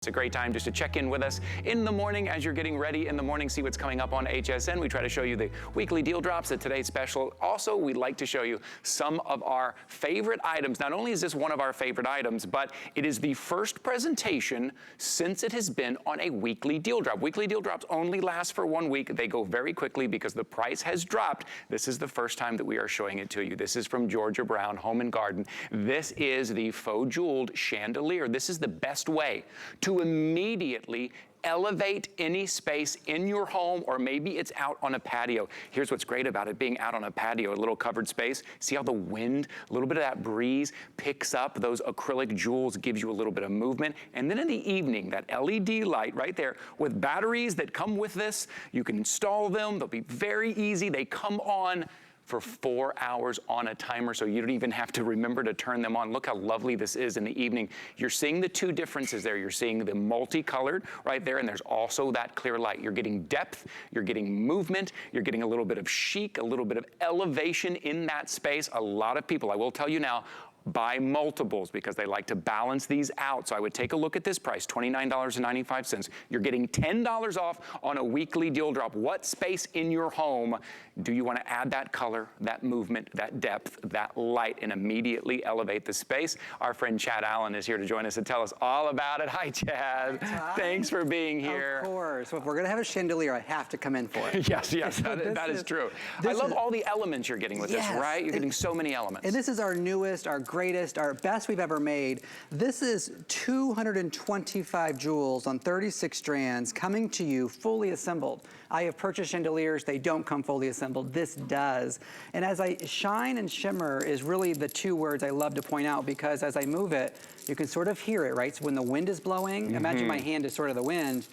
It's a great time just to check in with us in the morning as you're getting ready in the morning, see what's coming up on HSN. We try to show you the weekly deal drops at today's special. Also, we'd like to show you some of our favorite items. Not only is this one of our favorite items, but it is the first presentation since it has been on a weekly deal drop. Weekly deal drops only last for 1 week. They go very quickly because the price has dropped. This is the first time that we are showing it to you. This is from Georgia Brown Home and Garden. This is the faux jeweled chandelier. This is the best way to immediately elevate any space in your home, or maybe it's out on a patio. Here's what's great about it being out on a patio, a little covered space. See how the wind, a little bit of that breeze picks up those acrylic jewels, gives you a little bit of movement. And then in the evening, that LED light right there with batteries that come with this, you can install them. They'll be very easy. They come on for 4 hours on a timer, so you don't even have to remember to turn them on. Look how lovely this is in the evening. You're seeing the two differences there. You're seeing the multicolored right there, and there's also that clear light. You're getting depth, you're getting movement, you're getting a little bit of chic, a little bit of elevation in that space. A lot of people, I will tell you now, buy multiples because they like to balance these out. So I would take a look at this price, $29.95. You're getting $10 off on a weekly deal drop. What space in your home do you want to add that color, that movement, that depth, that light, and immediately elevate the space? Our friend Chad Allen is here to join us and tell us all about it. Hi, Chad. Hi. Thanks for being here. Of course. So if we're going to have a chandelier, I have to come in for it. Yes, that is true. I love all the elements you're getting with this, right? You're getting so many elements. And this is our newest, our greatest, our best we've ever made. This is 225 jewels on 36 strands coming to you fully assembled. I have purchased chandeliers, they don't come fully assembled. This does. And as I shine and shimmer is really the two words I love to point out, because as I move it, you can sort of hear it, right? So when the wind is blowing, imagine my hand is sort of the wind,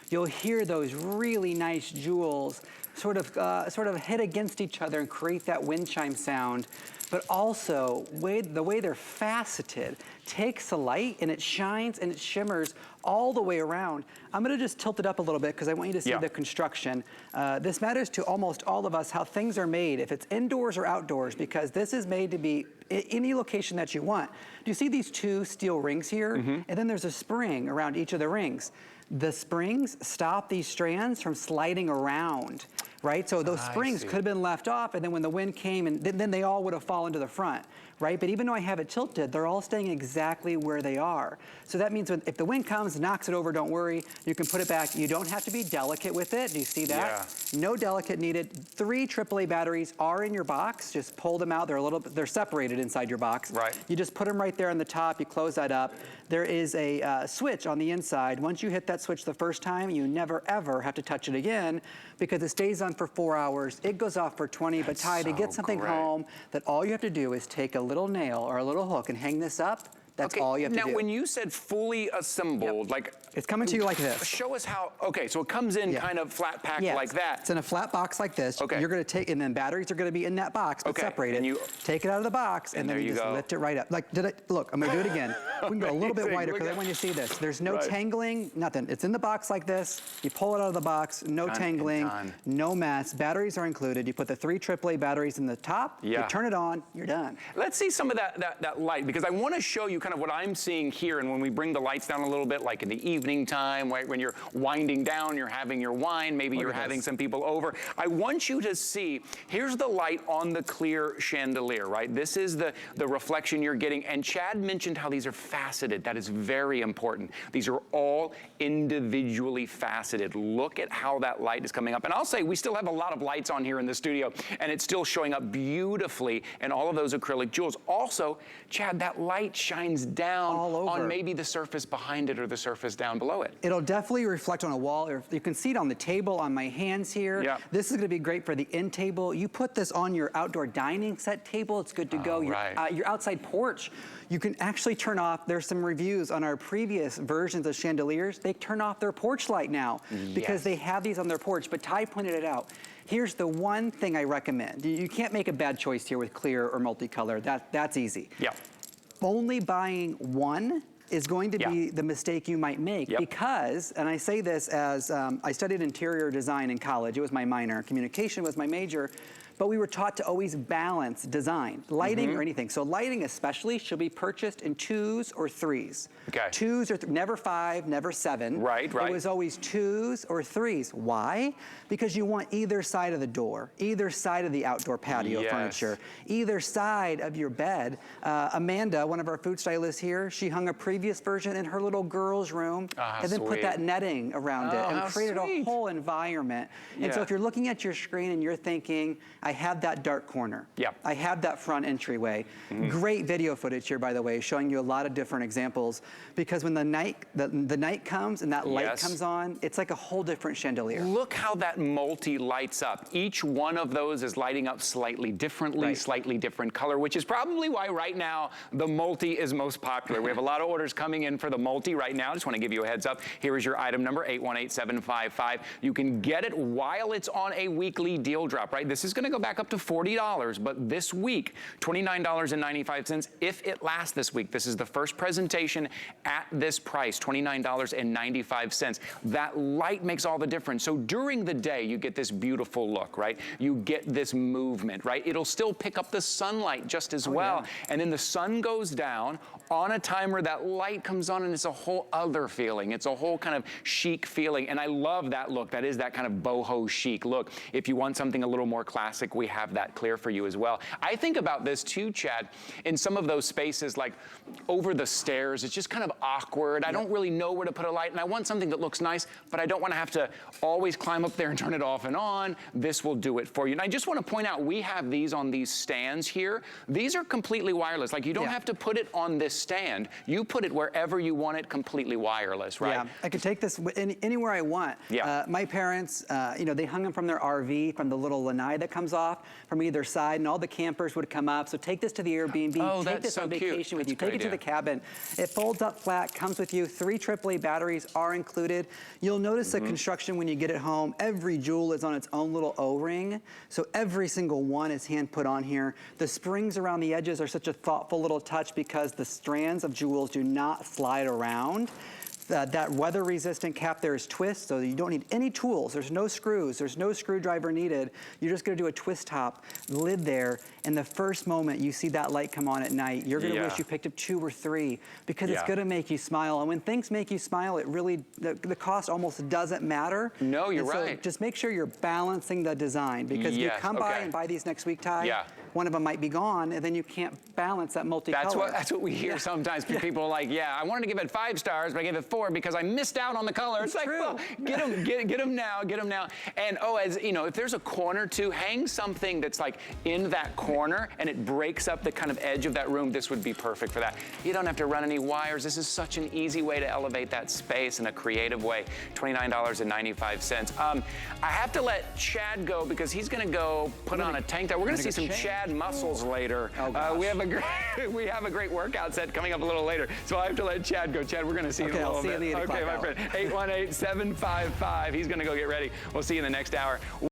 you'll hear those really nice jewels sort of hit against each other and create that wind chime sound. But also, the way they're faceted takes the light and it shines and it shimmers all the way around. I'm gonna just tilt it up a little bit because I want you to see the construction. This matters to almost all of us, how things are made, if it's indoors or outdoors, because this is made to be any location that you want. Do you see these two steel rings here? And then there's a spring around each of the rings. The springs stop these strands from sliding around, right? So those springs could have been left off, and then when the wind came, and then they all would have fallen to the front, right? But even though I have it tilted, they're all staying exactly where they are. So that means if the wind comes, knocks it over, don't worry. You can put it back. You don't have to be delicate with it. Do you see that? Yeah. No delicate needed. 3 AAA batteries are in your box. Just pull them out. They're separated inside your box. Right. You just put them right there on the top. You close that up. There is a switch on the inside. Once you hit that switch the first time, you never ever have to touch it again, because it stays on for 4 hours. It goes off for 20, but Ty, to get something home, that all you have to do is take a little nail or a little hook and hang this up. That's all you have to do. Now, when you said fully assembled, like... It's coming to you like this. Show us how, so it comes in kind of flat packed like that. It's in a flat box like this. You're gonna take, and then batteries are gonna be in that box, but separated. And you take it out of the box, and then you just lift it right up. Like, look, I'm gonna do it again. We can go a little bit wider, because then when you see this, there's no tangling, nothing. It's in the box like this. You pull it out of the box, no tangling, no mess. Batteries are included. You put the 3 AAA batteries in the top, you turn it on, you're done. Let's see some of that light, because I wanna show you kind of what I'm seeing here, and when we bring the lights down a little bit, like in the evening time, right, when you're winding down, you're having your wine, maybe you're having some people over. I want you to see, here's the light on the clear chandelier, right? This is the reflection you're getting, and Chad mentioned how these are faceted. That is very important. These are all individually faceted. Look at how that light is coming up. And I'll say, we still have a lot of lights on here in the studio, and it's still showing up beautifully in all of those acrylic jewels. Also, Chad, that light shines down on maybe the surface behind it or the surface down below it. It'll definitely reflect on a wall. Or you can see it on the table, on my hands here. This is gonna be great for the end table. You put this on your outdoor dining set table, it's good to go. Your outside porch, you can actually turn off, there's some reviews on our previous versions of chandeliers, they turn off their porch light now because they have these on their porch, but Ty pointed it out. Here's the one thing I recommend. You can't make a bad choice here with clear or multicolor. That's easy. Only buying one is going to be the mistake you might make, because, and I say this as I studied interior design in college, it was my minor, communication was my major, but we were taught to always balance design, lighting or anything. So lighting especially should be purchased in 2s or 3s. Okay. 2s or never 5, never 7. Right, right. It was always 2s or 3s. Why? Because you want either side of the door, either side of the outdoor patio furniture, either side of your bed. Amanda, one of our food stylists here, she hung a previous version in her little girl's room and then put that netting around it and created a whole environment. And so if you're looking at your screen and you're thinking, I have that dark corner. I have that front entryway. Great video footage here, by the way, showing you a lot of different examples, because when the night comes and that light comes on, it's like a whole different chandelier. Look how that multi lights up. Each one of those is lighting up slightly differently, slightly different color, which is probably why right now the multi is most popular. We have a lot of orders coming in for the multi right now. Just want to give you a heads up. Here is your item number, 818755. You can get it while it's on a weekly deal drop, right? This is going to go back up to $40, but this week, $29.95 if it lasts this week. This is the first presentation at this price, $29.95. That light makes all the difference. So during the day, you get this beautiful look, right? You get this movement, right? It'll still pick up the sunlight just as well. And then the sun goes down on a timer, that light comes on, and it's a whole other feeling. It's a whole kind of chic feeling. And I love that look. That is that kind of boho chic look. If you want something a little more classic, we have that clear for you as well. I think about this too, Chad, in some of those spaces like over the stairs. It's just kind of awkward. I don't really know where to put a light, and I want something that looks nice, but I don't want to have to always climb up there and turn it off and on. This will do it for you. And I just want to point out, we have these on these stands here. These are completely wireless. Like, you don't have to put it on this stand. You put it wherever you want it, completely wireless, right? Yeah, I could take this anywhere I want. My parents, you know, they hung them from their RV, from the little lanai that comes off from either side, and all the campers would come up. So take this to the Airbnb, take this on vacation with you, take it to the cabin. It folds up flat, comes with you. 3 AAA batteries are included. You'll notice the construction when you get it home. Every jewel is on its own little O-ring, so every single one is hand put on here. The springs around the edges are such a thoughtful little touch because the strands of jewels do not slide around. That weather-resistant cap there is twist, so you don't need any tools. There's no screws. There's no screwdriver needed. You're just going to do a twist top lid there, and the first moment you see that light come on at night, you're going to wish you picked up 2 or 3, because it's going to make you smile. And when things make you smile, it really, the cost almost doesn't matter. No, you're so right. Just make sure you're balancing the design, because if you come by and buy these next week, Ty, one of them might be gone, and then you can't balance that multicolor. That's what we hear sometimes. People are like, I wanted to give it 5 stars, but I gave it 4 because I missed out on the color. It's like, well, get them now, get them now. And as you know, if there's a corner too, hang something that's like in that corner and it breaks up the kind of edge of that room. This would be perfect for that. You don't have to run any wires. This is such an easy way to elevate that space in a creative way. $29.95. I have to let Chad go because he's going to go put on a tank top. We're going to see some Chad muscles later. We have a great workout set coming up a little later, so I have to let Chad go. Chad, we're going to see you in a little bit. Okay, my friend. 818-755. He's going to go get ready. We'll see you in the next hour.